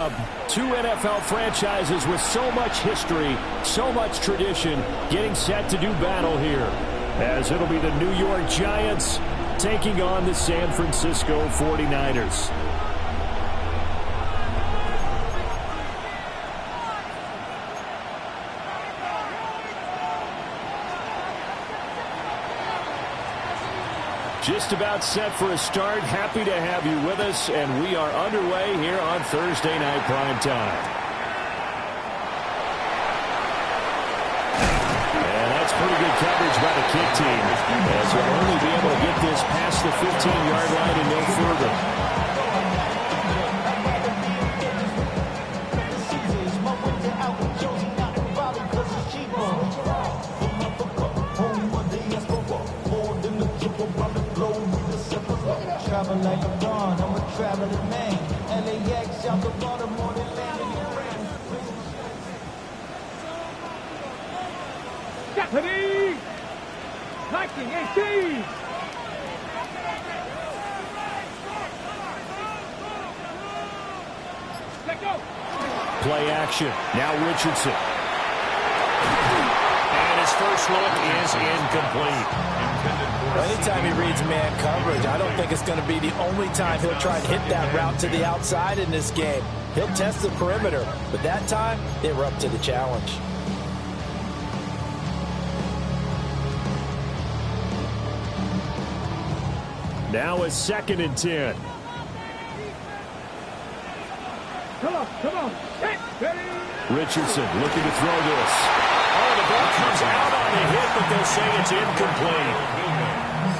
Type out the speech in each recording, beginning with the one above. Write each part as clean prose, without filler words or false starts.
Two NFL franchises with so much history, so much tradition, getting set to do battle here. As it'll be the New York Giants taking on the San Francisco 49ers. Just about set for a start. Happy to have you with us, and we are underway here on Thursday Night Prime Time. And that's pretty good coverage by the kick team, as they'll only be able to get this past the 15-yard line and no further. Like I'm gone, I'm a traveling man. LAX out the Baltimore, they land in your rain. Stephanie! Liking 18! Let go! Play action. Now Richardson. And his first look is incomplete. Anytime he reads man coverage, I don't think it's going to be the only time he'll try and hit that route to the outside in this game. He'll test the perimeter, but that time, they were up to the challenge. Now a 2nd and 10. Come on. Hit, ready? Richardson looking to throw this. Oh, the ball comes out on the hit, but they'll say it's incomplete.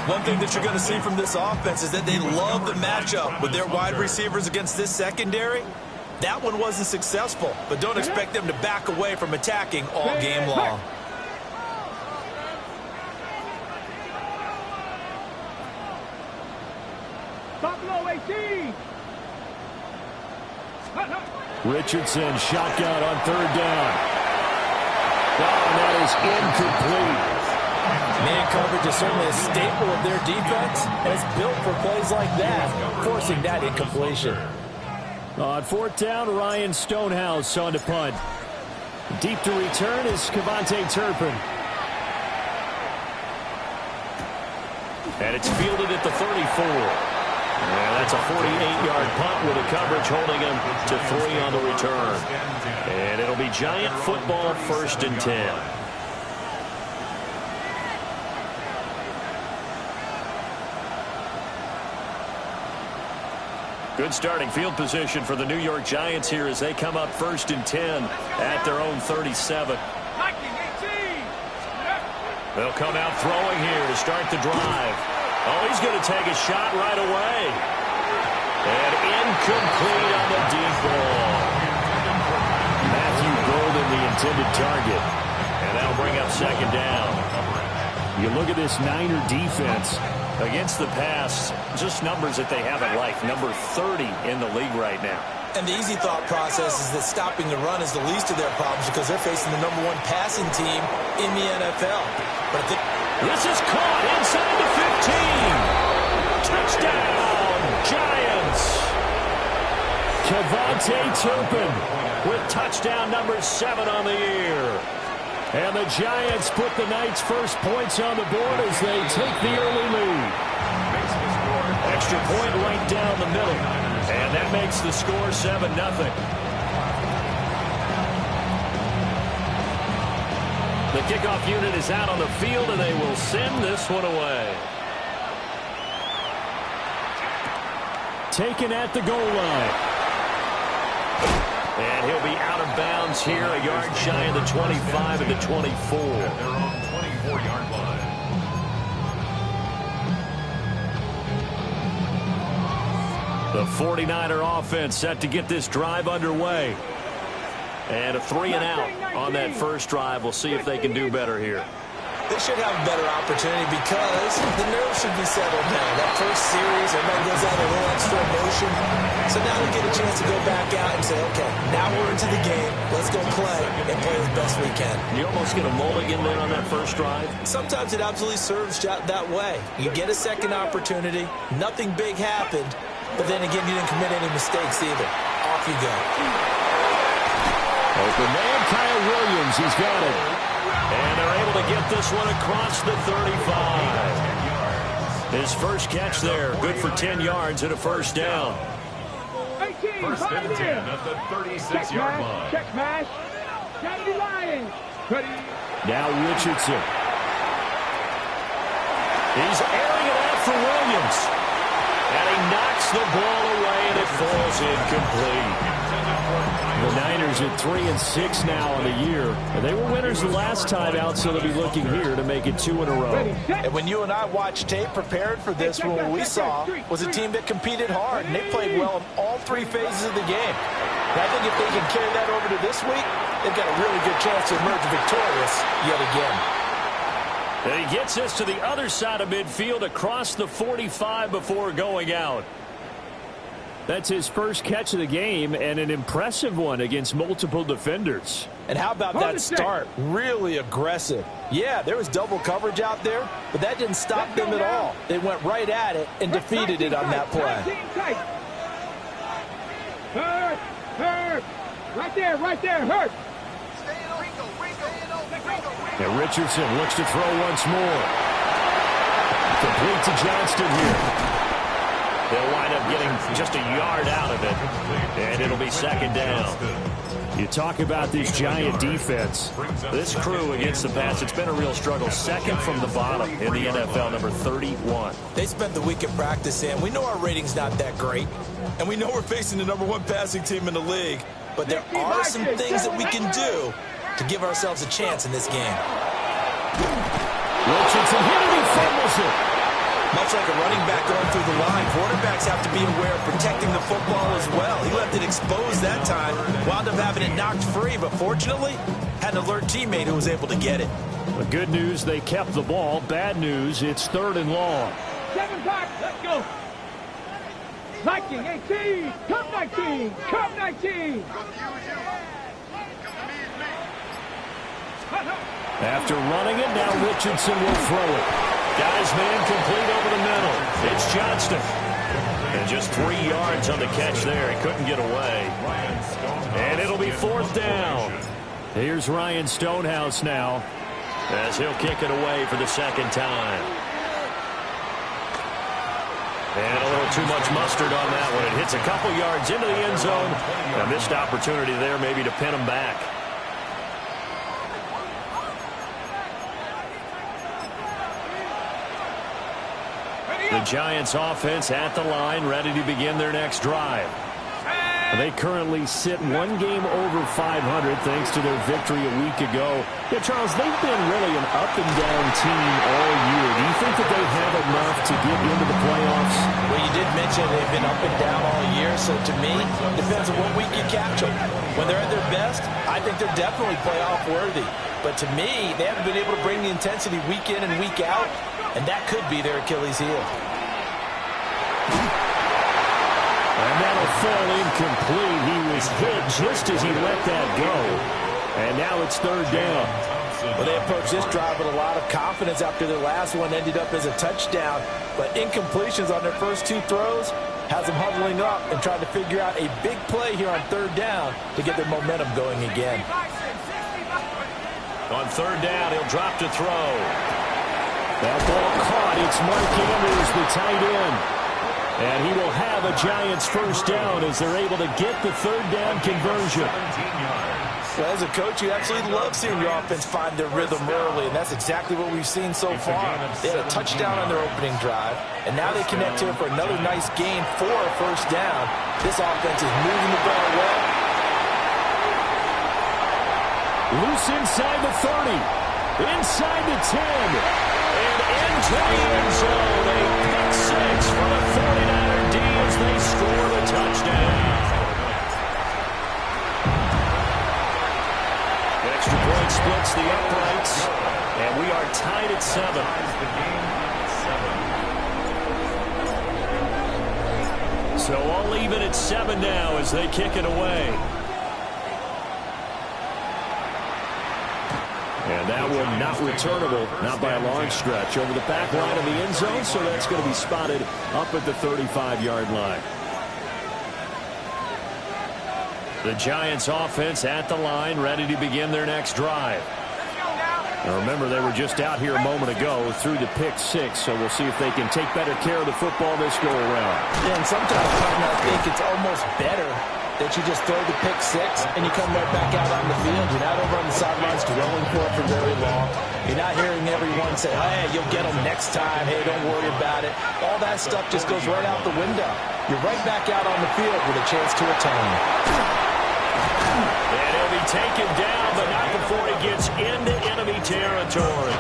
One thing that you're going to see from this offense is that they love the matchup with their wide receivers against this secondary. That one wasn't successful, but don't expect them to back away from attacking all game long. Stop low, 18! Richardson shotgun on 3rd down. Oh, and that is incomplete. Man coverage is certainly a staple of their defense, and it's built for plays like that, forcing that incompletion. On 4th down, Ryan Stonehouse on to punt. Deep to return is Kevontae Turpin. And it's fielded at the 34. And that's a 48-yard punt with the coverage holding him to 3 on the return. And it'll be Giant football, 1st and 10. Good starting field position for the New York Giants here as they come up 1st and 10 at their own 37. They'll come out throwing here to start the drive. Oh, he's going to take a shot right away. And incomplete on the deep ball. Matthew Golden, the intended target. And that'll bring up 2nd down. You look at this Niner defense. Against the pass, just numbers that they haven't liked. Number 30 in the league right now. And the easy thought process is that stopping the run is the least of their problems because they're facing the #1 passing team in the NFL. But this is caught inside the 15. Touchdown, Giants. Kevontae Turpin with touchdown number 7 on the year. And the Giants put the Knights' first points on the board as they take the early lead. Extra point right down the middle. And that makes the score 7-0. The kickoff unit is out on the field, and they will send this one away. Taken at the goal line. And he'll be out of bounds here, a yard shy of the 25 and the 24. Their own 24-yard line. The 49er offense set to get this drive underway. And a 3-and-out on that first drive. We'll see if they can do better here. They should have a better opportunity because the nerves should be settled now. That first series, everybody goes out a little extra emotion. So now we get a chance to go back out and say, okay, now we're into the game. Let's go play and play as best we can. You almost get a mulligan there on that first drive. Sometimes it absolutely serves that way. You get a second opportunity. Nothing big happened. But then again, you didn't commit any mistakes either. off you go. Open man, Kyle Williams. He's got it. And they're able to get this one across the 35. His first catch there, good for 10 yards and a first down. 18, First right and 10 there. at the Check 36-yard mash, line. check mash. Johnny Lyons. Ready. Now Richardson. He's airing it out for Williams. And he knocks the ball away, and it falls incomplete. The Niners at 3-6 now on the year. And they were winners the last time out, so they'll be looking here to make it 2 in a row. Ready, set. And when you and I watched tape prepared for this one, what we saw was a team that competed hard, and they played well in all three phases of the game. And I think if they can carry that over to this week, they've got a really good chance to emerge victorious yet again. And he gets us to the other side of midfield across the 45 before going out. That's his first catch of the game, and an impressive one against multiple defenders. And how about that start? Really aggressive. Yeah, there was double coverage out there, but that didn't stop them at all. They went right at it and defeated it on that play. Hurt, hurt. Right there, hurt. And Richardson looks to throw once more. Complete to Johnston here. They'll wind up getting just a yard out of it, and it'll be second down. You talk about this Giant defense. This crew against the pass, it's been a real struggle. Second from the bottom in the NFL, number 31. They spent the week at practice, and we know our rating's not that great, and we know we're facing the #1 passing team in the league, but there are some things that we can do to give ourselves a chance in this game. Richardson hit it, he fumbles it. Much like a running back going through the line, quarterbacks have to be aware of protecting the football as well. He left it exposed that time, wound up having it knocked free, but fortunately, had an alert teammate who was able to get it. The good news, they kept the ball. Bad news, it's 3rd and long. 7 back, let's go. Viking 18, come 19, come 19. After running it, now Richardson will throw it. Guys, man, complete over the middle. It's Johnston. And just 3 yards on the catch there. He couldn't get away. And it'll be 4th down. Here's Ryan Stonehouse now, as he'll kick it away for the second time. And a little too much mustard on that one. It hits a couple yards into the end zone. A missed opportunity there maybe to pin him back. The Giants offense at the line, ready to begin their next drive. They currently sit 1 game over 500 thanks to their victory a week ago. Yeah, Charles, they've been really an up-and-down team all year. Do you think that they have enough to get into the playoffs? Well, you did mention they've been up and down all year, so to me, it depends on what week you catch them. When they're at their best, I think they're definitely playoff worthy. But to me, they haven't been able to bring the intensity week in and week out, and that could be their Achilles heel. And that'll fall incomplete. He was hit just as he let that go. And now it's 3rd down. Well, they approached this drive with a lot of confidence after their last one ended up as a touchdown. But incompletions on their first 2 throws has them huddling up and trying to figure out a big play here on 3rd down to get their momentum going again. On 3rd down, he'll drop to throw. That ball caught. It's Mark Andrews, the tight end. And he will have a Giants first down as they're able to get the 3rd down conversion. Well, as a coach, you actually love seeing your offense find their rhythm early, and that's exactly what we've seen so far. They had a touchdown on their opening drive, and now they connect here for another nice gain for a first down. This offense is moving the ball well. Loose inside the 30, inside the 10, And into the end zone. A pick 6 for the 49er D as they score the touchdown. Extra point splits the uprights, and we are tied at 7. So all even at 7 now as they kick it away. and that one not returnable, not by a long stretch, over the back line of the end zone, so that's going to be spotted up at the 35-yard line. The Giants offense at the line, ready to begin their next drive. Now remember, they were just out here a moment ago through the pick 6, so we'll see if they can take better care of the football this go around. Yeah, and sometimes I think it's almost better that you just throw the pick 6 and you come right back out on the field. You're not over on the sidelines dwelling for it for very long. You're not hearing everyone say, hey, you'll get them next time. Hey, don't worry about it. All that stuff just goes right out the window. You're right back out on the field with a chance to atone. And he'll be taken down, but not before he gets into enemy territory.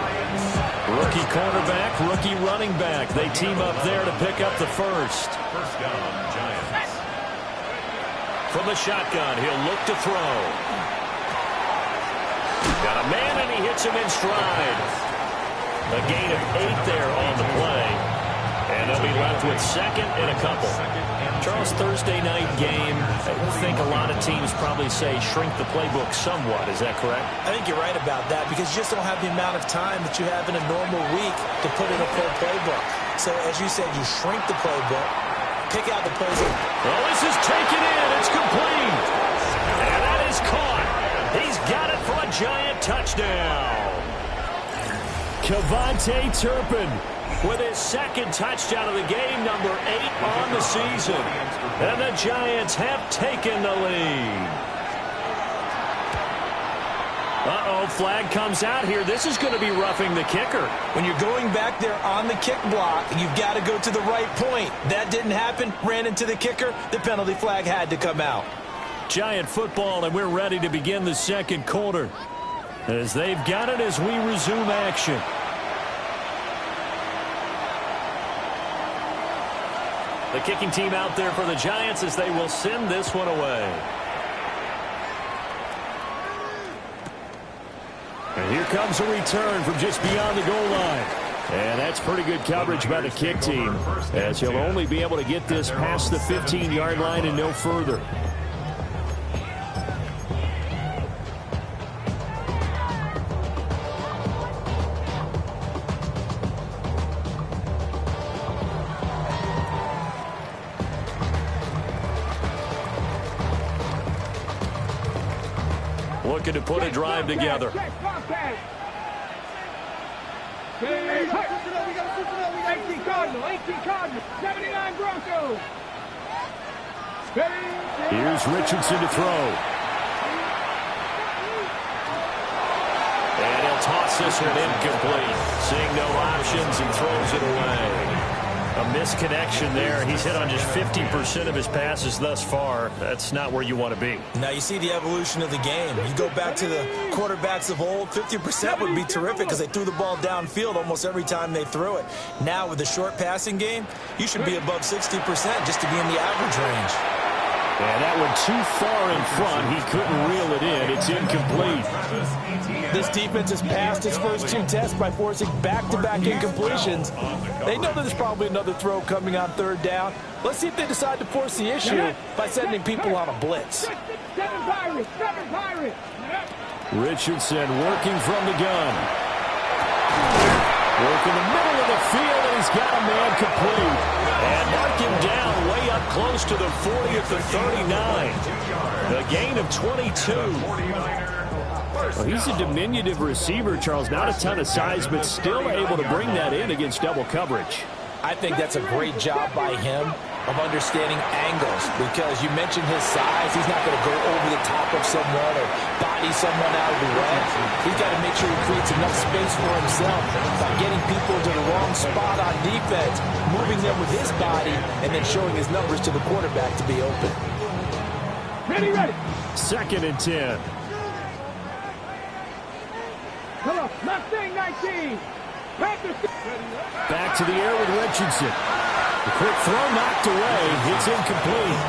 Rookie cornerback, rookie running back. They team up there to pick up the first. First down, Giants. From the shotgun, he'll look to throw. Got a man, and he hits him in stride. A gain of 8 there on the play. And they'll be left with second and a couple. Charles, Thursday night game, I think a lot of teams probably say shrink the playbook somewhat. Is that correct? I think you're right about that because you just don't have the amount of time that you have in a normal week to put in a full playbook. So, as you said, you shrink the playbook, pick out the plays. Well, this is taken in. It's complete. And that is caught. He's got it for a Giant touchdown. Kevontae Turpin with his second touchdown of the game, number 8 on the season. And the Giants have taken the lead. Uh-oh, flag comes out here. This is going to be roughing the kicker. When you're going back there on the kick block, you've got to go to the right point. That didn't happen. Ran into the kicker. The penalty flag had to come out. Giant football, and we're ready to begin the second quarter. As they've got it as we resume action. The kicking team out there for the Giants as they will send this one away. And here comes a return from just beyond the goal line. And that's pretty good coverage by the kick team, as he'll only be able to get this past the 15-yard line and no further. Looking to put a drive together. 18 Cardinals, 79 Broncos. Here's Richardson to throw. And he'll toss this one incomplete. Seeing no options and throws it away. A misconnection there. He's hit on just 50% of his passes thus far. That's not where you want to be. Now you see the evolution of the game. You go back to the quarterbacks of old, 50% would be terrific because they threw the ball downfield almost every time they threw it. Now with the short passing game, you should be above 60% just to be in the average range. And that one too far in front. He couldn't reel it in. It's incomplete. This defense has passed its first 2 tests by forcing back-to-back incompletions. They know there's probably another throw coming on 3rd down. Let's see if they decide to force the issue by sending people on a blitz. 7 Pirates, 7 Pirates. Richardson working from the gun. Work in the middle of the field, and he's got a man complete. And mark him down way up close to the 40 at the 39. The gain of 22. Well, he's a diminutive receiver, Charles. Not a ton of size, but still able to bring that in against double coverage. I think that's a great job by him of understanding angles, because you mentioned his size. He's not going to go over the top of someone or body someone out of the way. He's got to make sure he creates enough space for himself by getting people to the wrong spot on defense, moving them with his body, and then showing his numbers to the quarterback to be open. Ready, ready. 2nd and 10. Come on, Mustang 19. Back to the air with Richardson. The quick throw knocked away. It's incomplete.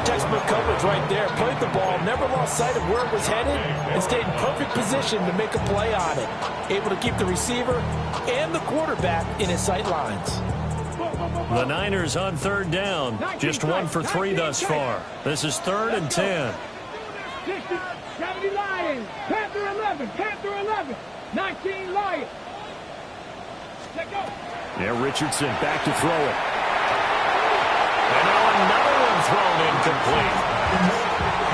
Textbook coverage right there. Played the ball, never lost sight of where it was headed, and stayed in perfect position to make a play on it. Able to keep the receiver and the quarterback in his sight lines. The Niners on 3rd down. Just 1 for 3 thus far. This is 3rd and 10. 60, 70 Lions. Panther 11, Panther 11. 19 Lions. Let go. Yeah, Richardson back to throw it. And now another one thrown incomplete.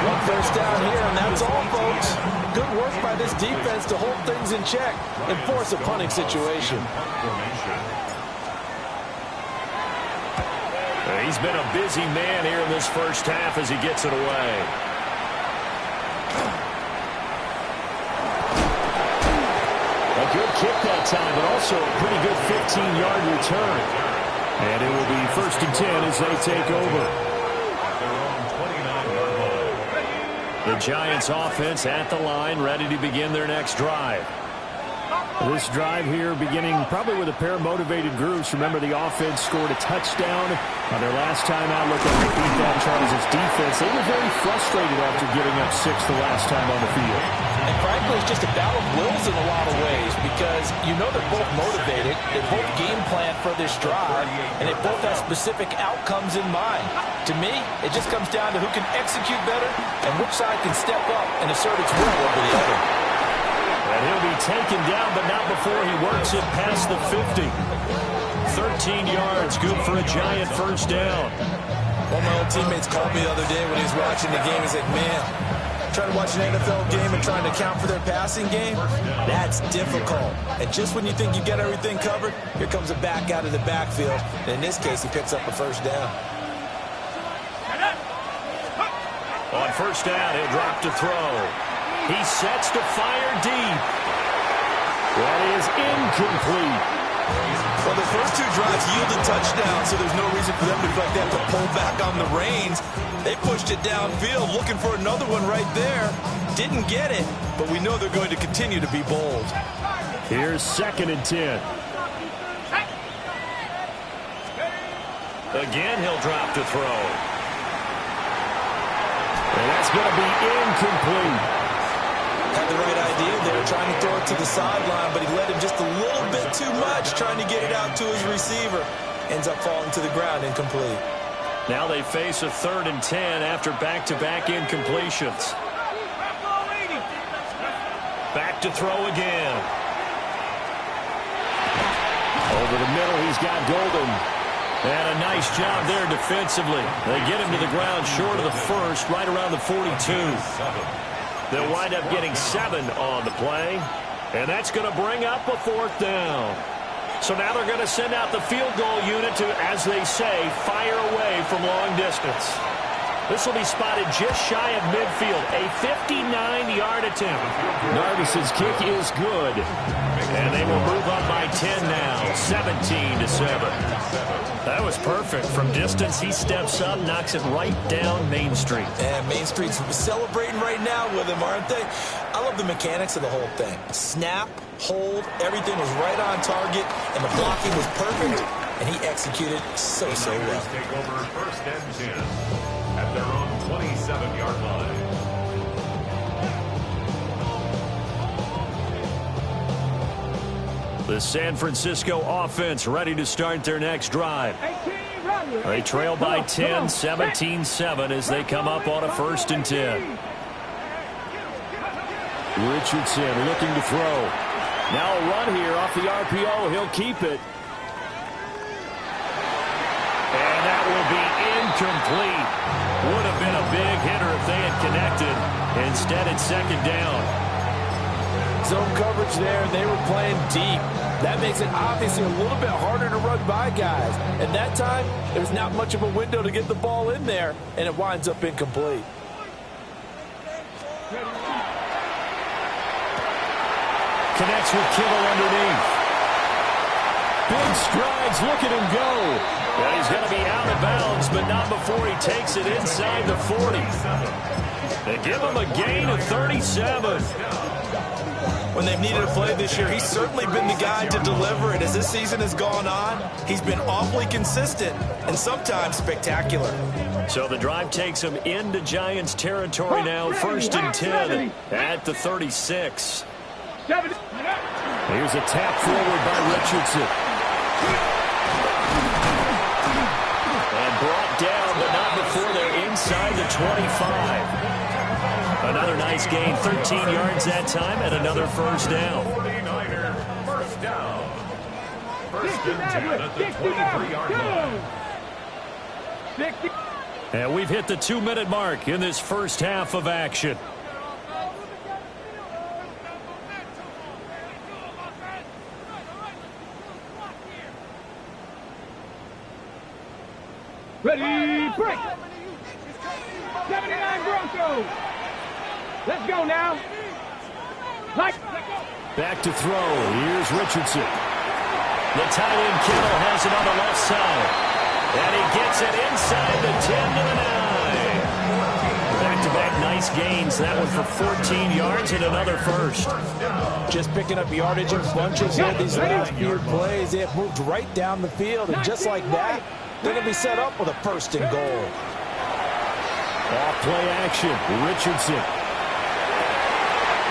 One first down here, and that's all, folks. Good work by this defense to hold things in check and force a punting situation. He's been a busy man here in this first half as he gets it away. A good kick that time, but also a pretty good 15-yard return. And it will be 1st and 10 as they take over. The Giants offense at the line, ready to begin their next drive. This drive here beginning probably with a pair of motivated groups. Remember, the offense scored a touchdown on their last time out. Look like they beat that Chargers defense. They were very frustrated after giving up 6 the last time on the field. And frankly, it's just a battle of wills in a lot of ways because you know they're both motivated. They both game plan for this drive, and they both have specific outcomes in mind. To me, it just comes down to who can execute better and which side can step up and assert its will over the other. And he'll be taken down, but not before he works it past the 50. 13 yards, good for a Giant first down. One of my old teammates called me the other day when he was watching the game. He's like, man, trying to watch an NFL game and trying to account for their passing game, that's difficult. And just when you think you get everything covered, here comes a back out of the backfield. And in this case, he picks up a first down. On first down, he'll drop to throw. He sets to fire deep. That is incomplete. Well, the first 2 drives yielded touchdowns, so there's no reason for them to feel like they have to pull back on the reins. They pushed it downfield, looking for another one right there. Didn't get it, but we know they're going to continue to be bold. Here's 2nd and 10. Again, he'll drop to throw. And that's going to be incomplete. Had the right idea there, trying to throw it to the sideline, but he let him just a little bit too much, trying to get it out to his receiver. Ends up falling to the ground, incomplete. Now they face a 3rd and 10 after back-to-back incompletions. Back to throw again. Over the middle, he's got Golden. And a nice job there defensively. They get him to the ground short of the first, right around the 42. They'll wind up getting 7 on the play. And that's going to bring up a 4th down. So now they're going to send out the field goal unit to, as they say, fire away from long distance. This will be spotted just shy of midfield. A 59-yard attempt. Narvis's kick is good. And they will move up by 10 now, 17-7. That was perfect. From distance, he steps up, knocks it right down Main Street. And Main Street's celebrating right now with him, aren't they? I love the mechanics of the whole thing. Snap, hold, everything was right on target, and the blocking was perfect, and he executed so well. Take over 1st and 10 at their own 27-yard line. The San Francisco offense ready to start their next drive. They trail by 10, 17-7 as they come up on a 1st and 10. Richardson looking to throw. Now a run here off the RPO. He'll keep it. And that will be incomplete. Would have been a big hitter if they had connected. Instead, it's 2nd down. Zone coverage there, and they were playing deep. That makes it obviously a little bit harder to run by guys. And that time, there's not much of a window to get the ball in there, and it winds up incomplete. Connects with Kittle underneath. Big strides. Look at him go. Well, he's going to be out of bounds, but not before he takes it inside the 40. They give him a gain of 37. When they've needed a play this year, he's certainly been the guy to deliver it. As this season has gone on, he's been awfully consistent and sometimes spectacular. So the drive takes him into Giants territory now. 1st and 10 at the 36. Here's a tap forward by Richardson. And brought down, but not before they're inside the 25. Another nice gain, 13 yards that time, and another 1st down. 49er first down. 1st and 10 at the 23-yard line. And we've hit the 2-minute mark in this first half of action. Ready, break. 79 Broncos. Let's go now. Back to throw. Here's Richardson. The tight end Kittle has it on the left side. And he gets it inside the 10 to the 9. Back-to-back nice gains. That one for 14 yards and another first. Just picking up yardage in bunches here these last few plays. They have moved right down the field. And just like that, they're going to be set up with a first and goal. Off play action. Richardson.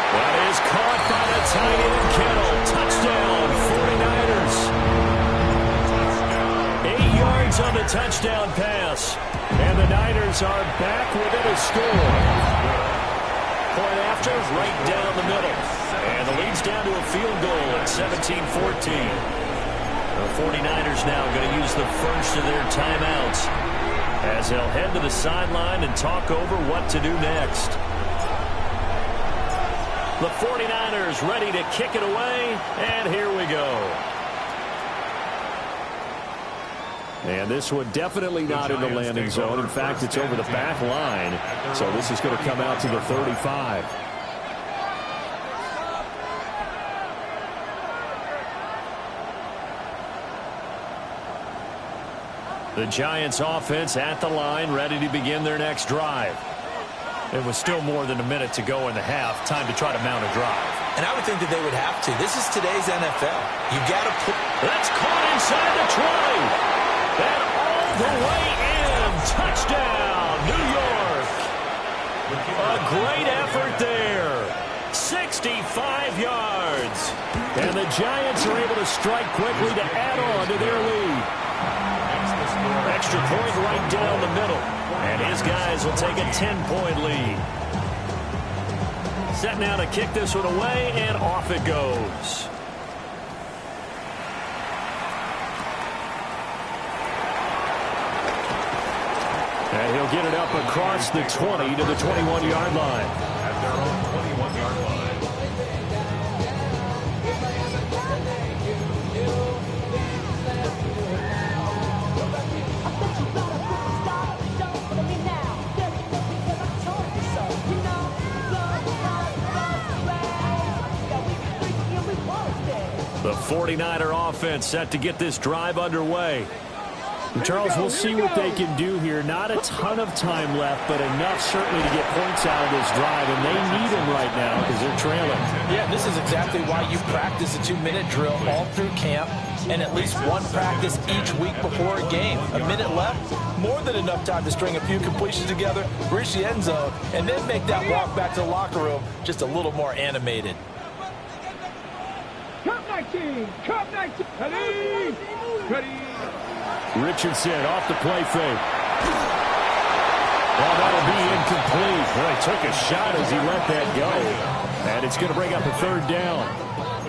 That is caught by the tight end Kittle. Touchdown, 49ers. 8 yards on the touchdown pass. And the Niners are back within a score. Point after, right down the middle. And the lead's down to a field goal at 17-14. The 49ers now going to use the first of their timeouts as they'll head to the sideline and talk over what to do next. The 49ers ready to kick it away, and here we go. And this one definitely not in the landing zone. In fact, it's over the back line, so this is going to come out to the 35. The Giants offense at the line, ready to begin their next drive. It was still more than a minute to go in the half. Time to try to mount a drive. And I would think that they would have to. This is today's NFL. You got to put... That's caught inside the 20. And all the way in. Touchdown, New York. A great effort there. 65 yards. And the Giants are able to strike quickly to add on to their lead. Extra point right down the middle. And his guys will take a 10-point lead. Set now to kick this one away, and off it goes. And he'll get it up across the 20 to the 21-yard line. At their own 21-yard line. The 49er offense set to get this drive underway. And Charles, we'll see what they can do here. Not a ton of time left, but enough certainly to get points out of this drive, and they need them right now because they're trailing. Yeah, this is exactly why you practice a 2-minute drill all through camp and at least one practice each week before a game. A minute left, more than enough time to string a few completions together, reach the end zone, and then make that walk back to the locker room just a little more animated. Cup 19, Cup 19, ready. Richardson off the play fake. Well, that'll be incomplete. Boy, he took a shot as he let that go. And it's going to bring up a third down.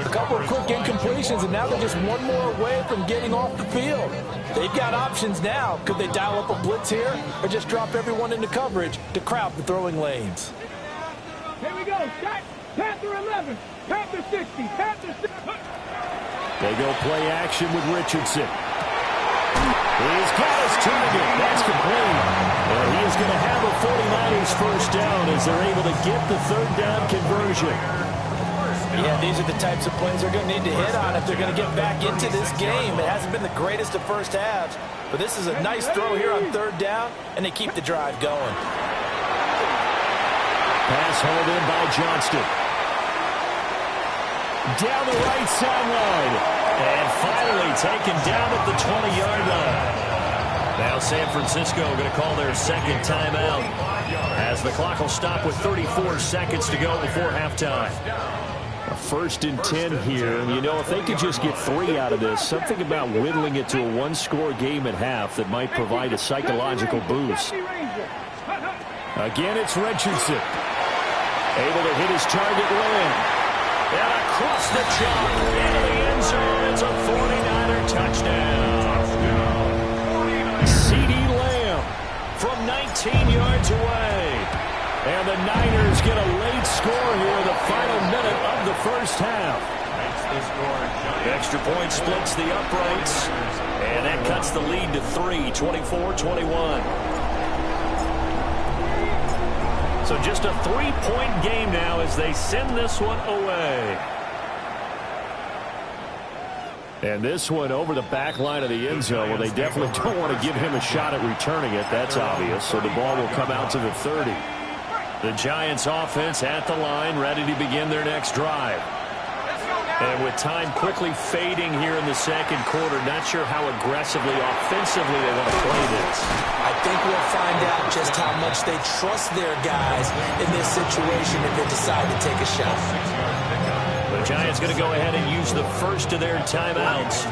A couple of quick incompletions, and now they're just one more away from getting off the field. They've got options now. Could they dial up a blitz here or just drop everyone into coverage to crowd the throwing lanes? Here we go. Shot. Panther 11. Panther 60. Panther 60. They go play action with Richardson. He's got his target. That's complete. And he is going to have a 49ers first down as they're able to get the third down conversion. Yeah, these are the types of plays they're going to need to hit on if they're going to get back into this game. It hasn't been the greatest of first halves, but this is a nice throw here on third down, and they keep the drive going. Pass hauled in by Johnston. Down the right sideline. And finally taken down at the 20-yard line. Now San Francisco going to call their second timeout as the clock will stop with 34 seconds to go before halftime. A 1st and 10 here. You know, if they could just get 3 out of this, something about whittling it to a one-score game at half that might provide a psychological boost. Again, it's Richardson. Able to hit his target land. And across the chop into the end zone. It's a 49er touchdown. C.D. Lamb from 19. 14 yards away. And the Niners get a late score here in the final minute of the first half. Extra point splits the uprights, and that cuts the lead to 3, 24-21. So just a 3-point game now as they send this one away. And this one over the back line of the end zone. Well, they definitely don't want to give him a shot at returning it. That's obvious. So the ball will come out to the 30. The Giants offense at the line, ready to begin their next drive. And with time quickly fading here in the second quarter, not sure how aggressively, offensively they want to play this. I think we'll find out just how much they trust their guys in this situation if they decide to take a shot. The Giants going to go ahead and use the first of their timeouts,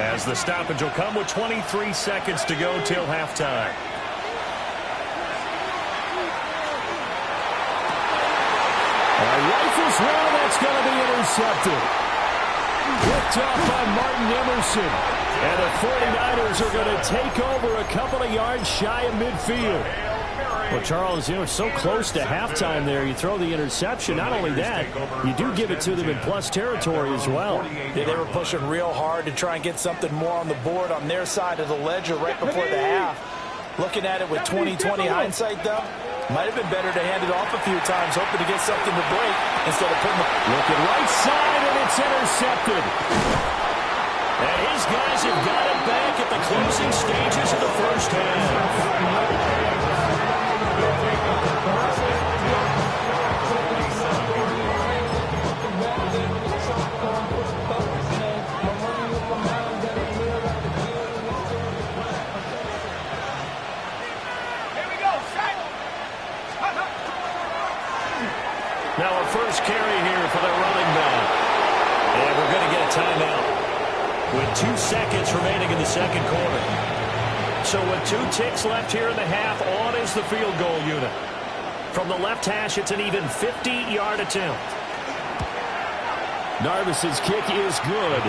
as the stoppage will come with 23 seconds to go till halftime. Rifles one, that's going to be intercepted. Picked off by Martin Emerson. And the 49ers are going to take over a couple of yards shy of midfield. Well, Charles, you know, it's so close to halftime there. You throw the interception. Not only that, you do give it to them in plus territory as well. Yeah, they were pushing real hard to try and get something more on the board on their side of the ledger right before the half. Looking at it with 20/20 hindsight, though, might have been better to hand it off a few times, hoping to get something to break instead of putting the... Looking right side, and it's intercepted. And his guys have got it back at the closing stages of the first half. Now a first carry here for the running back. And we're going to get a timeout with 2 seconds remaining in the second quarter. So with 2 ticks left here in the half, on is the field goal unit. From the left hash, it's an even 50-yard attempt. Narvis's kick is good.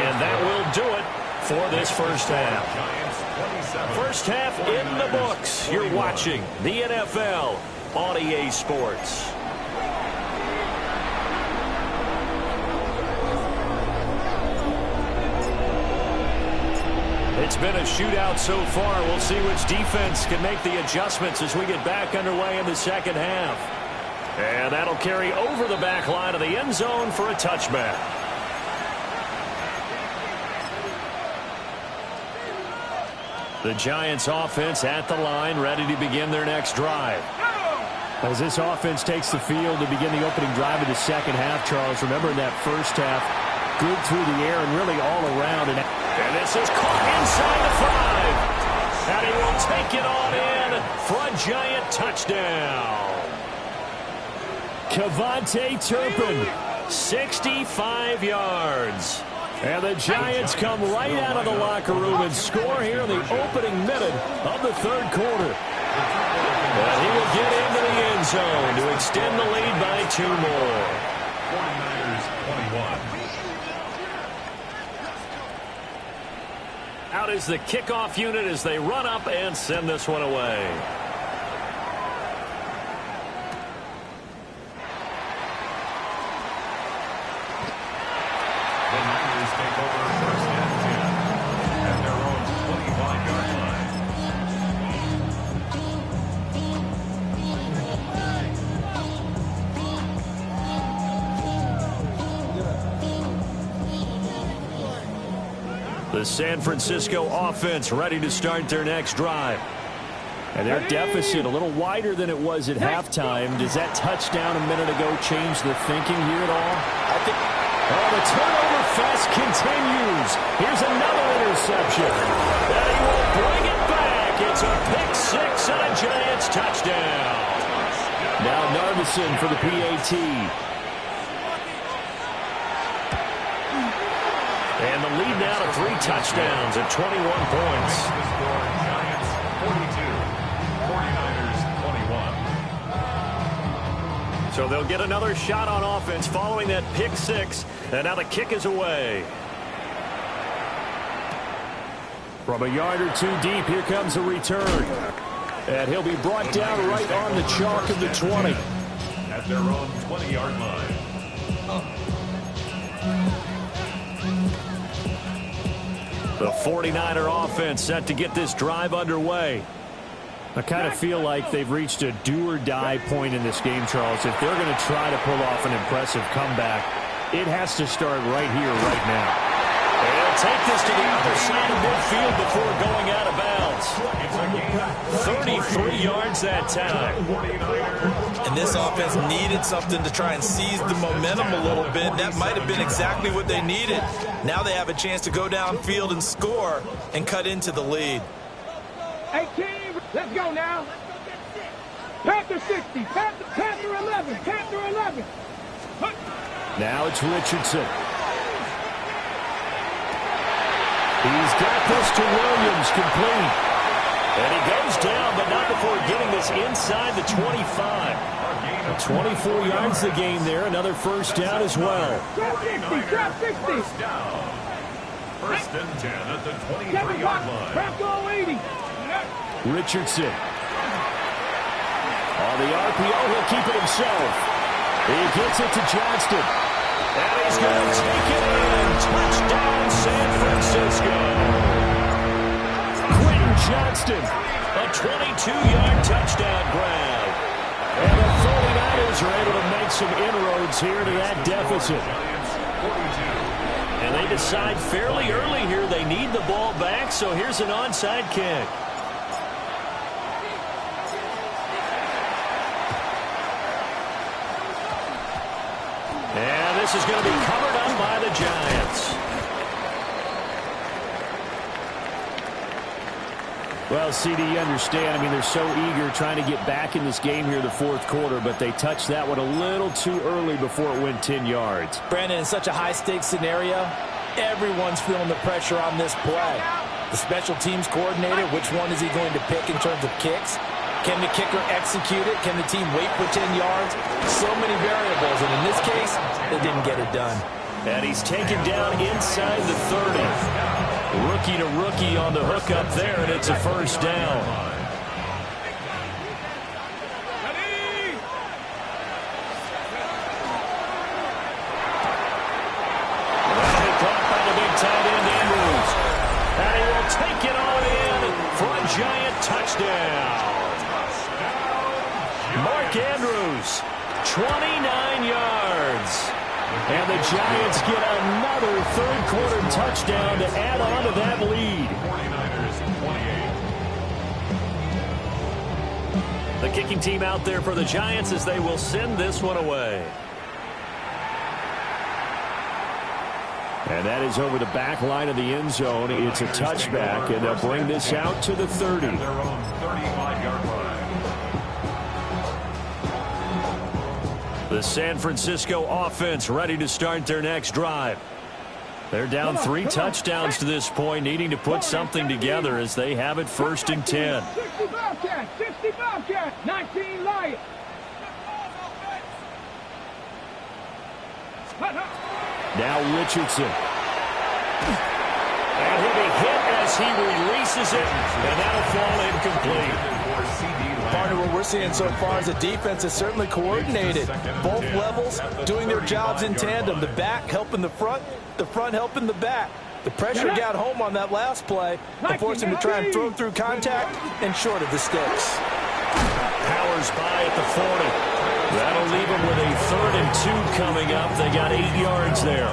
And that will do it for this first half. First half in the books. You're watching the NFL on EA Sports. It's been a shootout so far. We'll see which defense can make the adjustments as we get back underway in the second half. And that'll carry over the back line of the end zone for a touchback. The Giants offense at the line, ready to begin their next drive. As this offense takes the field to begin the opening drive of the second half, Charles, remember in that first half, good through the air and really all around. And this is caught inside the 5. And he will take it on in for a Giant touchdown. Kevontae Turpin, 65 yards. And the Giants come right out of the locker room and score here in the opening minute of the third quarter. And he will get into the end zone to extend the lead by 2 more. 49ers 21. Out is the kickoff unit as they run up and send this one away. The Niners take over first and 10 at their own 25-yard line. The San Francisco offense ready to start their next drive. And their deficit a little wider than it was at halftime. Does that touchdown a minute ago change the thinking here at all? I think... Oh, the turnover fest continues. Here's another interception. And he will bring it back. It's a pick 6 and a Giants touchdown. Now Narvison for the PAT. And the lead now to 3 touchdowns at 21 points. Giants 42, 49ers 21. So they'll get another shot on offense following that pick 6. And now the kick is away. From a yard or 2 deep, here comes a return. And he'll be brought down right on the chalk of the 20. At their own 20-yard line. The 49er offense set to get this drive underway. I kind of feel like they've reached a do-or-die point in this game, Charles. If they're going to try to pull off an impressive comeback, it has to start right here, right now. They'll take this to the other side of midfield before going out of bounds. 33 yards that time. And this offense needed something to try and seize the momentum a little bit. That might have been exactly what they needed. Now they have a chance to go downfield and score and cut into the lead. 18, let's go now. Panther 60, Panther 11, Panther 11. Now it's Richardson. He's got this to Williams, complete. And he goes down, but not before getting this inside the 25. 24 yards the gain there. Another first down as well. Drop 60, drop 60. First down. First and 10 at the 23-yard line. Bronco 80. Richardson. On the RPO, he'll keep it himself. He gets it to Johnston. And he's going to take it in. Touchdown, San Francisco. Quentin Johnston. A 22-yard touchdown grab. And the 49ers are able to make some inroads here to that deficit. And they decide fairly early here they need the ball back, so here's an onside kick. And this is going to be covered up by the Giants. Well, CD, you understand. I mean, they're so eager trying to get back in this game here in the fourth quarter, but they touched that one a little too early before it went 10 yards. Brandon, in such a high-stakes scenario, everyone's feeling the pressure on this play. The special teams coordinator, which one is he going to pick in terms of kicks? Can the kicker execute it? Can the team wait for 10 yards? So many variables, and in this case, they didn't get it done. And he's taken down inside the 30. Rookie to rookie on the hook up there, and it's a first down. And caught by the big tight end, Andrews. And he will take it on in for a Giant touchdown. Mark Andrews, 29 yards. And the Giants get another third-quarter touchdown to add on to that lead. 49ers 28. The kicking team out there for the Giants as they will send this one away. And that is over the back line of the end zone. It's a touchback, and they'll bring this out to the 30. At their own 35-yard line. The San Francisco offense ready to start their next drive. They're down 3 touchdowns to this point, needing to put something together as they have it first and 10. 60 Bobcats, 60 Bobcats, 19 Lions. Now Richardson. And he'll be hit as he releases it, and that'll fall incomplete. Partner, what we're seeing so far is the defense is certainly coordinated. Both levels doing their jobs in tandem. The back helping the front helping the back. The pressure got home on that last play and forced him to try and throw through contact and short of the sticks. Powers by at the 40. That'll leave them with a 3rd and 2 coming up. They got 8 yards there.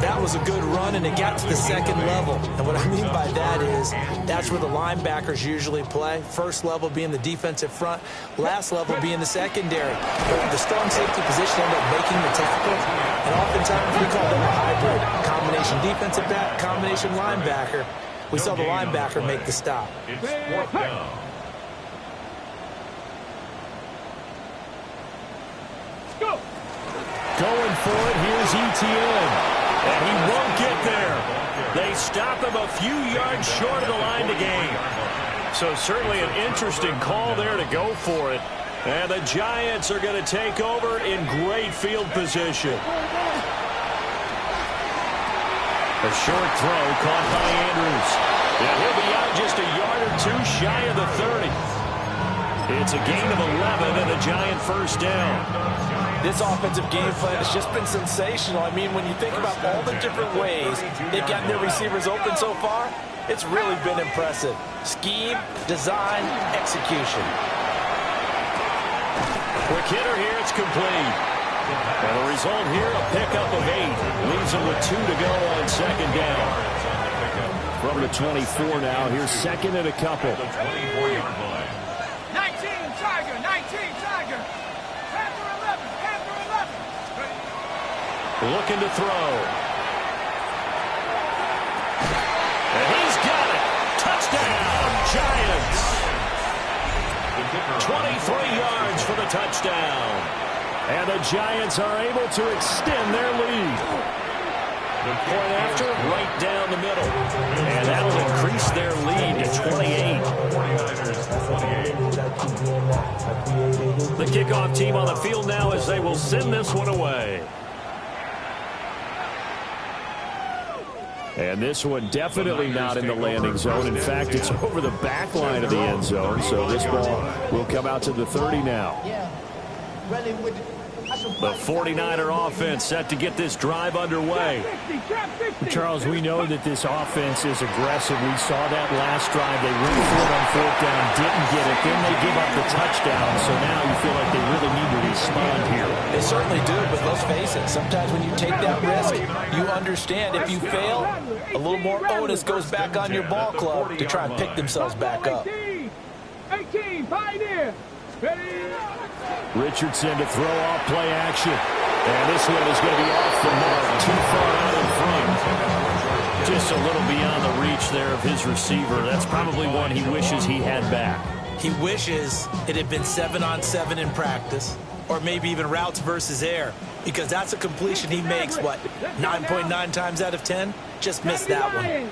That was a good run, and it got to the second level. And what I mean by that is that's where the linebackers usually play. First level being the defensive front, last level being the secondary. The strong safety position ended up making the tackle, and oftentimes we call them a hybrid. Combination defensive back, combination linebacker. We saw the linebacker make the stop. It's 4th down. Go. Going for it, here's ETN. And he won't get there. They stop him a few yards short of the line to gain. So certainly an interesting call there to go for it. And the Giants are going to take over in great field position. A short throw caught by Andrews. And he'll be out just a yard or 2 shy of the 30. It's a gain of 11 and a Giant first down. This offensive game plan has just been sensational. I mean, when you think about all the different ways they've gotten their receivers open so far, it's really been impressive. Scheme, design, execution. Quick hitter here, it's complete. And the result here, a pickup of 8. Leaves them with 2 to go on second down. From the 24 now, here's second and a couple. 24-yard line. 19 Tiger, 19 Tiger. Panther 11, Panther 11. Looking to throw. And he's got it. Touchdown, Giants. 23 yards for the touchdown. And the Giants are able to extend their lead. Point after, right down the middle. And that'll increase their lead to 28. The kickoff team on the field now as they will send this one away. And this one definitely not in the landing zone. In fact, it's over the back line of the end zone. So this ball will come out to the 30 now. The 49er offense set to get this drive underway. Charles, we know that this offense is aggressive. We saw that last drive. They went for it on fourth down, didn't get it. Then they give up the touchdown. So now you feel like they really need to respond here. They certainly do, but let's face it, sometimes when you take that risk, you understand if you fail, a little more onus goes back on your ball club to try and pick themselves back up. 18, Pioneer. Richardson to throw off play action. And this one is going to be off the mark, too far out in front. Just a little beyond the reach there of his receiver. That's probably one he wishes he had back. He wishes it had been 7-on-7 in practice, or maybe even routes versus air, because that's a completion he makes, what, 9.9 times out of 10? Just missed that one.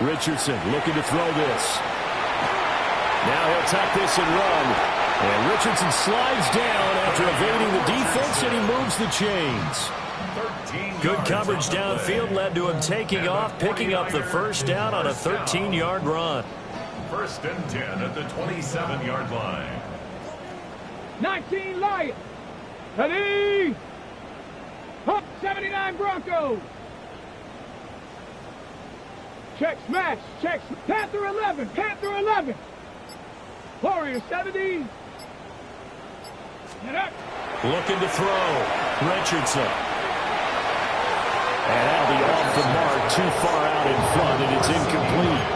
Richardson looking to throw this. Now he'll tuck this and run. And Richardson slides down after evading the defense, and he moves the chains. Good coverage downfield led to him taking off, picking up the first down on a 13-yard run. First and 10 at the 27-yard line. 19 Lions. Ready. Up 79 Broncos. Check smash. Check. Panther 11. Panther 11. Warrior 70. Get up. Looking to throw. Richardson. And that'll be off the mark, too far out in front, and it's incomplete.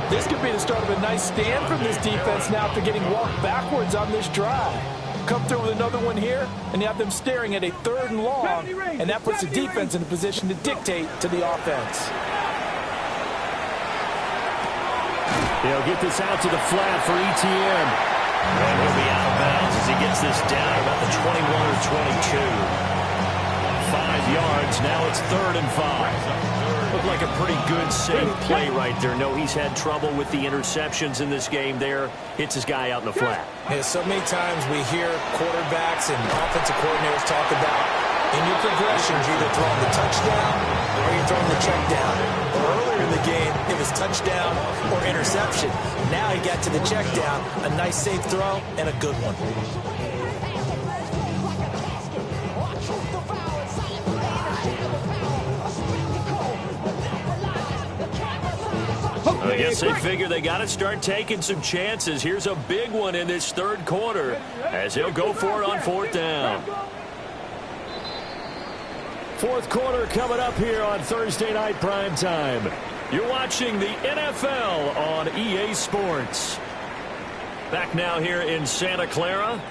This could be the start of a nice stand from this defense now after getting walked backwards on this drive. Come through with another one here, and you have them staring at a 3rd and long, and that puts the defense in a position to dictate to the offense. They'll get this out to the flat for ETN. And he'll be out of bounds as he gets this down about the 21 or 22. 5 yards, now it's 3rd and 5. Looked like a pretty good, safe play right there. No, he's had trouble with the interceptions in this game there. Hits his guy out in the flat. Yeah, so many times we hear quarterbacks and offensive coordinators talk about in your progressions, you're either throwing the touchdown or you're throwing the check down. Earlier in the game, it was touchdown or interception. Now he got to the check down, a nice safe throw, and a good one. I guess they figure they got to start taking some chances. Here's a big one in this 3rd quarter as he'll go for it on 4th down. 4th quarter coming up here on Thursday Night Primetime. You're watching the NFL on EA Sports. Back now here in Santa Clara.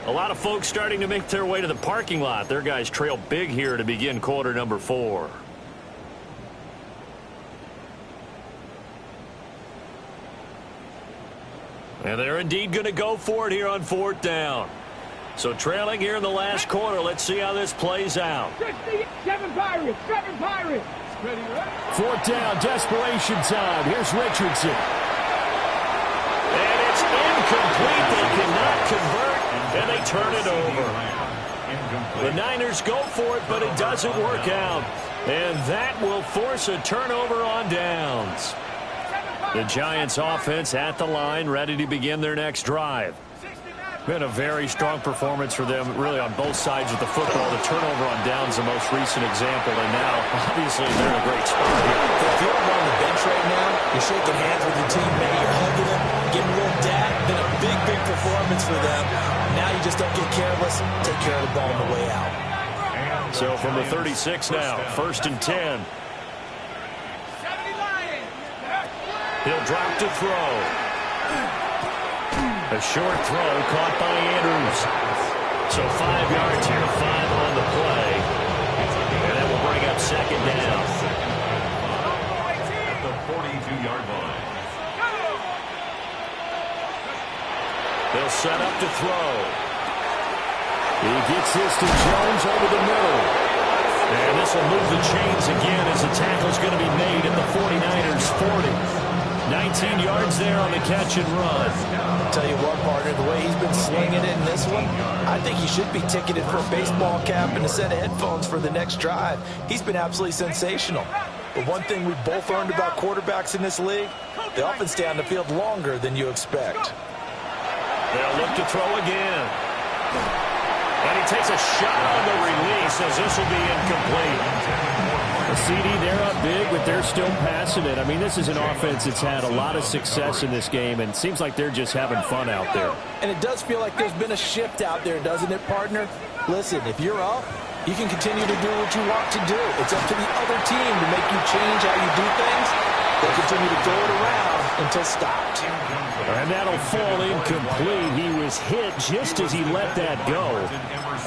A lot of folks starting to make their way to the parking lot. Their guys trail big here to begin quarter number 4. And they're indeed going to go for it here on 4th down. So trailing here in the last quarter. Let's see how this plays out. 7 Pirates. 7 Pirates. 4th down, desperation time. Here's Richardson. And it's incomplete. They cannot convert, and they turn it over. The Niners go for it, but it doesn't work out. And that will force a turnover on downs. 7 Pirates. The Giants offense at the line, ready to begin their next drive. Been a very strong performance for them, really, on both sides of the football. The turnover on downs, the most recent example, and now, obviously, they're in a great spot here. If you're on the bench right now, you're shaking hands with your teammate, you're hugging them, giving a little dap. Been a big, big performance for them. Now you just don't get careless. Take care of the ball on the way out. So from the 36 now, 1st and 10. He'll drop to throw. A short throw caught by Andrews. So 5 yards here, 5 on the play. And that will bring up 2nd down. At the 42-yard line. They'll set up to throw. He gets this to Jones over the middle. And this will move the chains again as the tackle's going to be made at the 49ers 40. 19 yards there on the catch and run. I'll tell you what, partner, the way he's been slinging it in this one, I think he should be ticketed for a baseball cap and a set of headphones for the next drive. He's been absolutely sensational. But one thing we've both learned about quarterbacks in this league, they often stay on the field longer than you expect. They'll look to throw again. And he takes a shot on the release as this will be incomplete. The CD, they're up big, but they're still passing it. I mean, this is an offense that's had a lot of success in this game, and it seems like they're just having fun out there. And it does feel like there's been a shift out there, doesn't it, partner? Listen, if you're up, you can continue to do what you want to do. It's up to the other team to make you change how you do things. They'll continue to throw it around until stopped. And that'll fall incomplete. He was hit just as he let that go.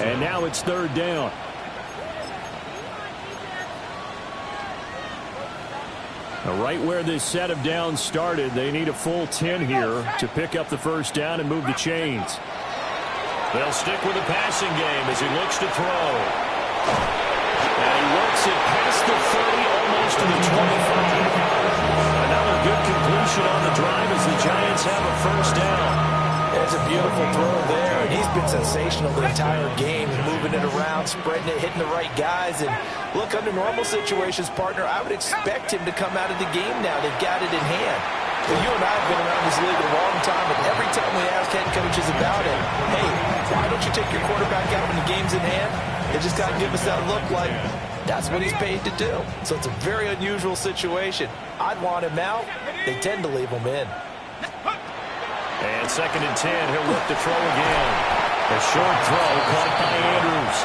And now it's 3rd down. Right where this set of downs started, they need a full 10 here to pick up the 1st down and move the chains. They'll stick with the passing game as he looks to throw. And he works it past the 30, almost to the 25. Another good completion on the drive as the Giants have a 1st down. It's a beautiful throw there, and he's been sensational the entire game, moving it around, spreading it, hitting the right guys. And look, under normal situations, partner, I would expect him to come out of the game now. They've got it in hand. But you and I have been around this league a long time, and every time we ask head coaches about it, hey, why don't you take your quarterback out when the game's in hand? They just got to give us that look like that's what he's paid to do. So it's a very unusual situation. I'd want him out. They tend to leave him in. And 2nd and 10, he'll look to throw again. A short throw caught by Andrews.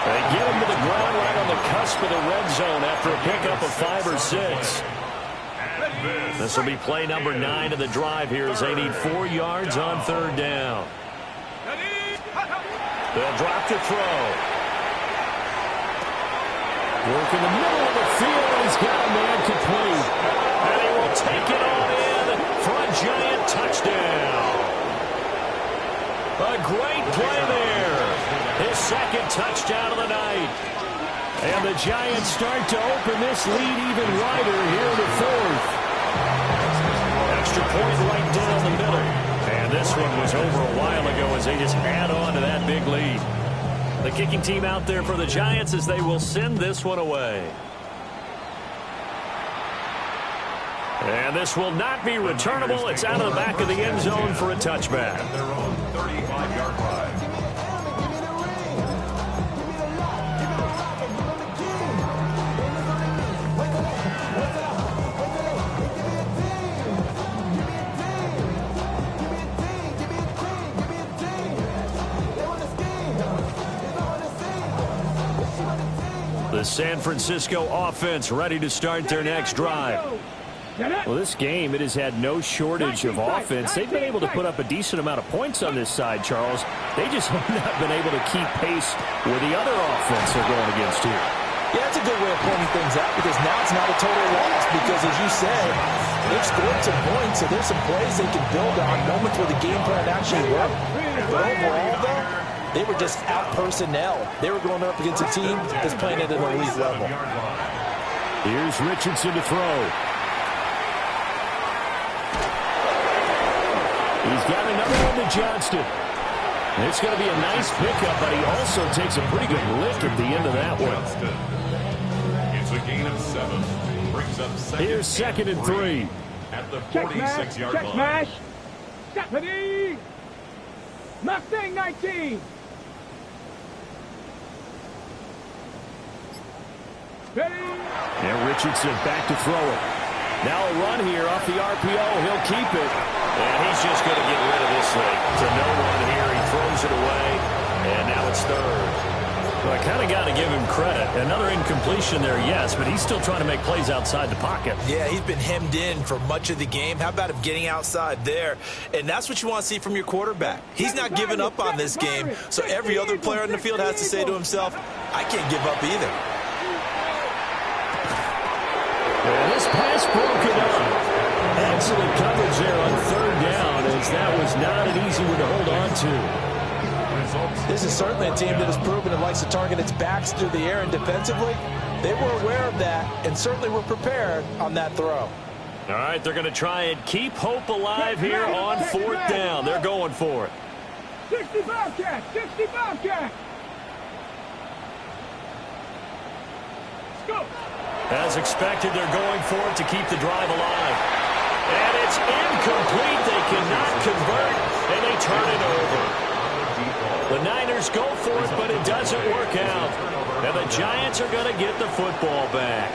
They get him to the ground right on the cusp of the red zone after a pickup of 5 or 6. This will be play number 9 of the drive here as they need 4 yards on 3rd down. They'll drop to throw. Work in the middle of the field. He's got a man complete. And he will take it on in for a Giant touchdown. A great play there. His 2nd touchdown of the night. And the Giants start to open this lead even wider here in the 4th. Extra point right down the middle. And this one was over a while ago as they just add on to that big lead. The kicking team out there for the Giants as they will send this one away. And this will not be returnable. It's out of the back of the end zone for a touchback. At their own 35-yard line. The San Francisco offense ready to start their next drive. Well, this game, it has had no shortage of offense. They've been able to put up a decent amount of points on this side, Charles. They just have not been able to keep pace with the other offense they're going against here. Yeah, that's a good way of pointing things out because now it's not a total loss because, as you said, they've scored some points, so there's some plays they can build on, moments where the game plan actually worked. But overall, though, they were just out personnel. They were going up against a team that's playing at an elite level. Here's Richardson to throw. He's got another one to Johnston. It's going to be a nice pickup, but he also takes a pretty good lick at the end of that one. It's a gain of 7. Brings up 2nd. Here's 2nd and 3. at the Check smash. 46-yard Check line. smash. Stephanie. Mustang 19. Ready. And Richardson back to throw it. Now a run here off the RPO. He'll keep it. And he's just going to get rid of this thing. To no one here. He throws it away. And now it's third. Well, I kind of got to give him credit. Another incompletion there, yes, but he's still trying to make plays outside the pocket. Yeah, he's been hemmed in for much of the game. How about him getting outside there? And that's what you want to see from your quarterback. He's not giving up on this game, so every other player on the field has to say to himself, I can't give up either. And this pass broken up. Excellent coverage there on third down, as that was not an easy one to hold on to. This is certainly a team that has proven it likes to target its backs through the air and defensively. They were aware of that and certainly were prepared on that throw. All right, they're going to try and keep hope alive here on fourth down. They're going for it. 60 Bobcat. 60 Bobcat. Let's go. As expected, they're going for it to keep the drive alive. And it's incomplete. They cannot convert, and they turn it over. The Niners go for it, but it doesn't work out. And the Giants are going to get the football back.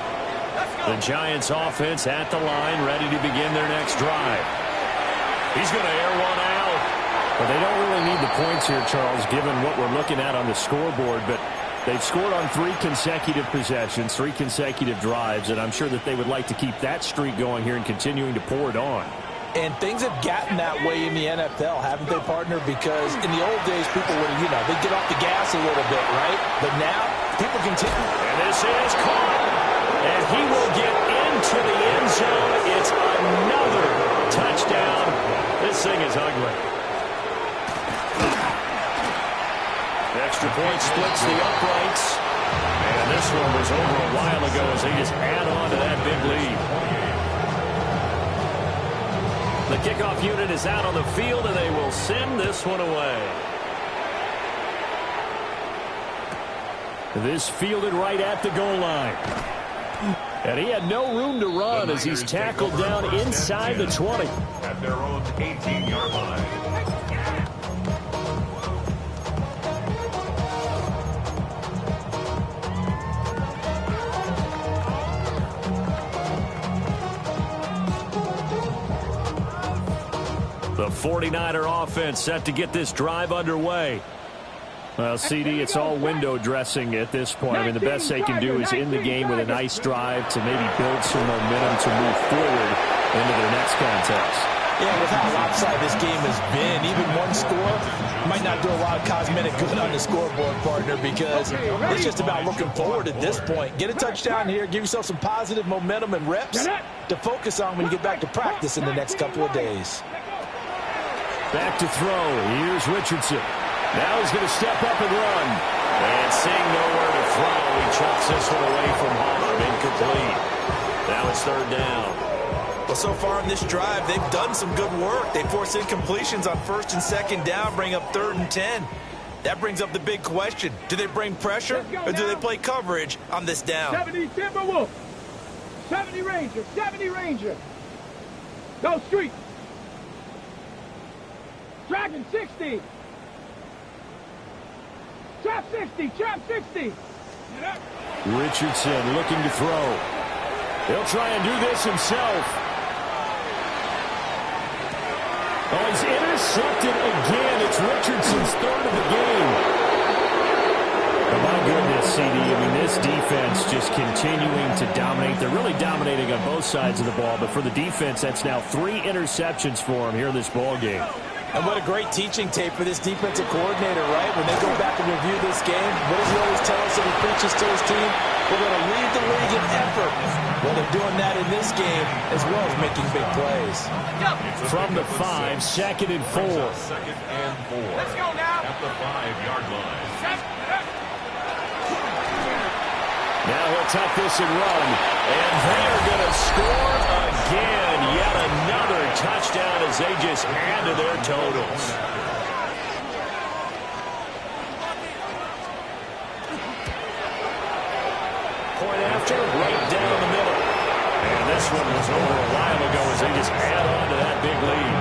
The Giants offense at the line, ready to begin their next drive. He's going to air one out. Well, they don't really need the points here, Charles, given what we're looking at on the scoreboard, but they've scored on 3 consecutive possessions, 3 consecutive drives, and I'm sure that they would like to keep that streak going here and continuing to pour it on. And things have gotten that way in the NFL, haven't they, partner? Because in the old days, people would, they'd get off the gas a little bit, right? But now, people continue. And this is caught. And he will get into the end zone. It's another touchdown. This thing is ugly. Extra point splits the uprights. And this one was over a while ago as they just add on to that big lead. The kickoff unit is out on the field, and they will send this one away. This fielded right at the goal line. And he had no room to run as he's tackled down inside the 20. At their own 18-yard line. The 49er offense set to get this drive underway. Well, CD, it's all window dressing at this point. I mean, the best they can do is in the game with a nice drive to maybe build some momentum to move forward into their next contest. Yeah, with how lopsided this game has been, even one score might not do a lot of cosmetic good on the scoreboard, partner, because it's just about looking forward at this point. Get a touchdown here, give yourself some positive momentum and reps to focus on when you get back to practice in the next couple of days. Back to throw. Here's Richardson. Now he's going to step up and run. And seeing nowhere to throw, he chucks this one away from home. Incomplete. Now it's third down. Well, so far in this drive, they've done some good work. They force incompletions on first and second down, bring up 3rd and 10. That brings up the big question. Do they bring pressure or do they play coverage on this down? 70 Timberwolf. 70 Ranger. 70 Ranger. Go street. Dragon 60. Trap 60. Trap 60. Richardson looking to throw. He'll try and do this himself. Oh, he's intercepted again. It's Richardson's 3rd of the game. Oh, my goodness, CD. I mean, this defense just continuing to dominate. They're really dominating on both sides of the ball, but for the defense, that's now 3 interceptions for him here in this ball game. And what a great teaching tape for this defensive coordinator, right? When they go back and review this game, what does he always tell us that he preaches to his team? We're going to lead the league in effort. Well, they're doing that in this game as well as making big plays. From the 5, 2nd and 4. 2nd and 4. Let's go now. At the 5-yard line. Now he'll tuck this and run. And they're going to score again. Yet another touchdown as they just add to their totals. Point after, right down the middle. And this this one was over a while ago as they just add on to that big lead.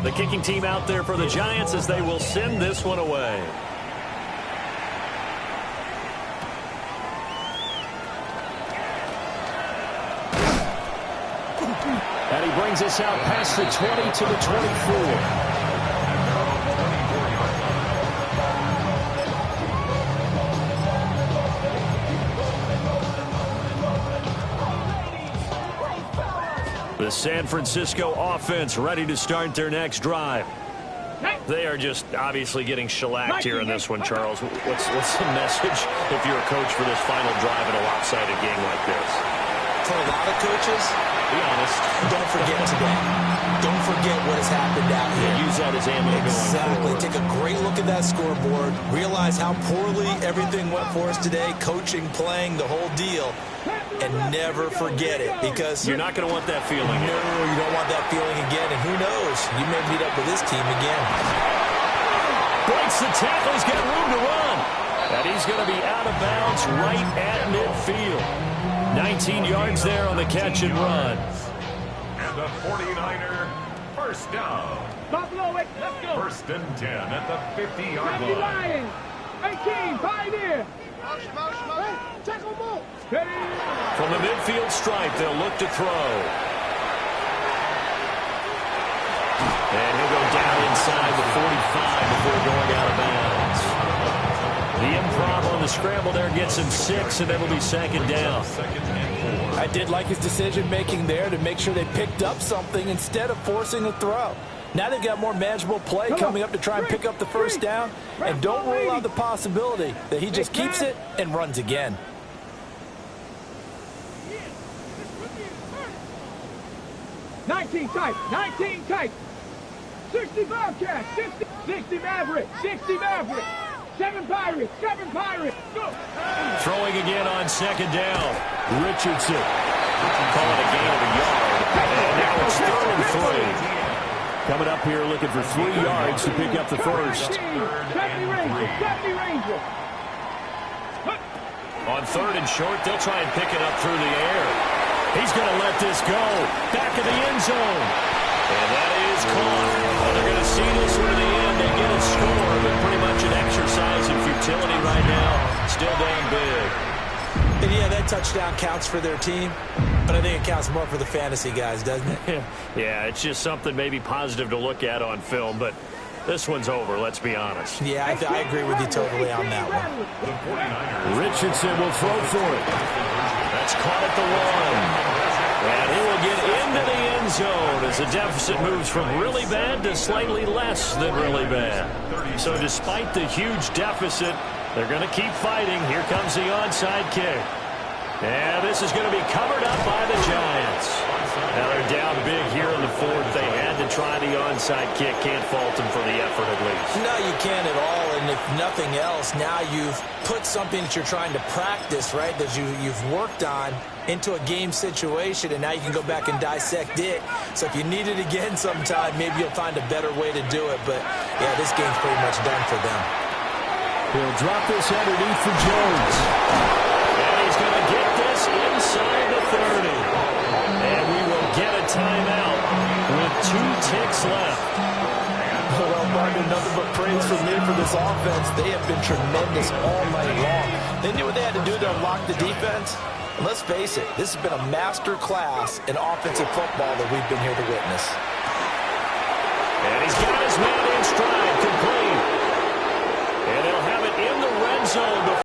The kicking team out there for the Giants as they will send this one away. And he brings us out past the 20 to the 24. The San Francisco offense ready to start their next drive. They are just obviously getting shellacked here in this one, Charles. What's the message if you're a coach for this final drive in a lopsided game like this? For a lot of coaches, Be honest. don't forget today. Don't forget what has happened out here. Use that as ammo going Exactly. forward. Take a great look at that scoreboard. Realize how poorly everything went for us today. Coaching, playing, the whole deal. And never forget it, because You're not going to want that feeling. no, you don't want that feeling again. And who knows? You may meet up with this team again. Breaks the tackle. He's got room to run. And he's going to be out of bounds right at midfield. 19 yards there on the catch and run. And the 49er first down. Buffalo, let's go. First and 10 at the 50-yard Happy line. Lions. 18, Pioneer. Check them out. From the midfield stripe, they'll look to throw. And he'll go down inside the 45 before going out of bounds. The improv on the scramble there gets him 6, and it'll be second down. I did like his decision-making there to make sure they picked up something instead of forcing a throw. Now they've got more manageable play coming up to try and pick up the first down. And don't rule out the possibility that he just keeps it and runs again. Nineteen tight. 60 Bobcats, 60 Maverick, 7 Pirates, go! Throwing again on second down. Richardson. Call it a gain of a yard. And now it's 3rd and 3. Coming up here looking for 3 yards to pick up the first. 70 Ranger. On 3rd and short, they'll try and pick it up through the air. He's going to let this go. Back of the end zone. And that is caught. Well, they're going to see this one to the end. They get a score, but pretty much an exercise in futility right now. Still down big. And yeah, that touchdown counts for their team, but I think it counts more for the fantasy guys, doesn't it? Yeah, it's just something maybe positive to look at on film, but this one's over, let's be honest. Yeah, I agree with you totally on that one. Richardson will throw for it. That's caught at the 1. And he will get into the end zone as the deficit moves from really bad to slightly less than really bad. So despite the huge deficit, they're going to keep fighting. Here comes the onside kick. And this is going to be covered up by the Giants. Now they're down big here in the 4th. They had to try the onside kick. Can't fault them for the effort at least. No, you can't at all. And if nothing else, now you've put something that you're trying to practice, right, that you've worked on into a game situation, and now you can go back and dissect it. So if you need it again sometime, maybe you'll find a better way to do it. But, yeah, this game's pretty much done for them. He'll drop this underneath for Jones. And he's going to get this inside the 30. And we will get a timeout with 2 ticks left. Well, Martin, nothing but praise from me for this offense. They have been tremendous all night long. They knew what they had to do to unlock the defense. And let's face it, this has been a master class in offensive football that we've been here to witness. And he's got his man in stride, complete. And they'll have it in the red zone.